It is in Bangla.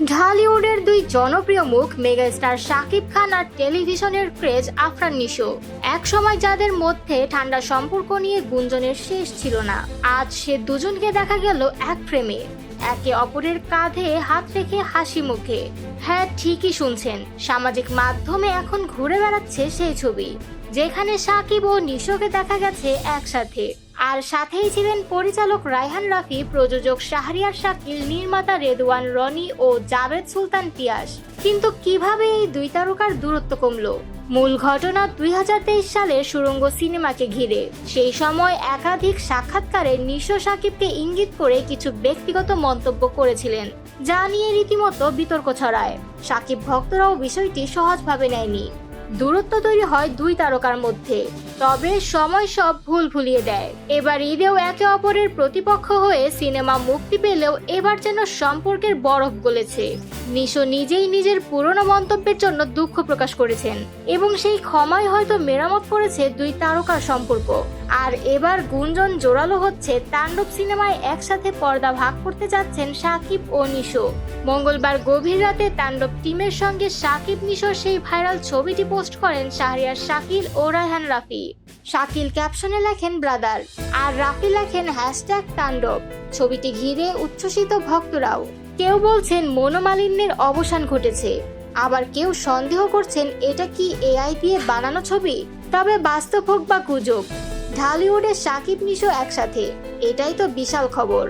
ঢালিউডের দুই জনপ্রিয় মুখ মেগাস্টার শাকিব খান আর টেলিভিশনের ক্রেজ আফরান নিশো, এক সময় যাদের মধ্যে ঠান্ডা সম্পর্ক নিয়ে গুঞ্জনের শেষ ছিল না, আজ সে দুজনকে দেখা গেল এক ফ্রেমে, একে অপরের কাঁধে হাত রেখে হাসি মুখে। হ্যাঁ, ঠিকই শুনছেন, সামাজিক মাধ্যমে এখন ঘুরে বেড়াচ্ছে সেই ছবি, যেখানে শাকিব ও নিশোকে দেখা গেছে একসাথে। আর সাথেই ছিলেন পরিচালক রায়হান রাফি, প্রযোজক শাহরিয়ার শাকিল, নির্মাতা রেদওয়ান রনি ও জাভেদ সুলতান পিয়াস। কিন্তু কিভাবে এই দুই তারকার দূরত্ব কমলো? মূল ঘটনা 2023 সালের সুড়ঙ্গ সিনেমাকে ঘিরে। সেই সময় একাধিক সাক্ষাৎকারে নিশো শাকিবকে ইঙ্গিত করে কিছু ব্যক্তিগত মন্তব্য করেছিলেন, যা নিয়ে রীতিমতো বিতর্ক ছড়ায়। শাকিব ভক্তরাও বিষয়টি সহজভাবে নেয়নি। দূরত্ব তৈরি হয় দুই তারকার মধ্যে, তবে সময় সব ভুল ভুলিয়ে দেয়। এবার ঈদেও একে অপরের প্রতিপক্ষ হয়ে সিনেমা মুক্তি পেলেও এবার যেন সম্পর্কের বরফ গলেছে। নিশো নিজেই নিজের পুরনো মন্তব্যের জন্য দুঃখ প্রকাশ করেছেন এবং সেই ক্ষমাই হয়তো মেরামত করেছে দুই তারকার সম্পর্ক। আর এবার গুঞ্জন জোরালো হচ্ছে, তাণ্ডব সিনেমায় একসাথে পর্দা ভাগ করতে যাচ্ছেন শাকিব ও নিশো। মঙ্গলবার গভীর রাতে তাণ্ডব টিমের সঙ্গে শাকিব নিশোর সেই ভাইরাল ছবিটি পোস্ট করেন শাহরিয়ার শাকিল ও রায়হান রাফি। শাকিল ক্যাপশনে লেখেন ব্রাদার, আর রাফি লেখেন #তাণ্ডব। ছবিটি ঘিরে উচ্ছ্বসিত ভক্তরাও। কেউ বলছেন মনোমালিন্যের অবসান ঘটেছে, আবার কেউ সন্দেহ করছেন এটা কি এআই দিয়ে বানানো ছবি। তবে বাস্তব হোক বা গুজব, ঢালিউডে শাকিব নিশো একসাথে, এটাই তো বিশাল খবর।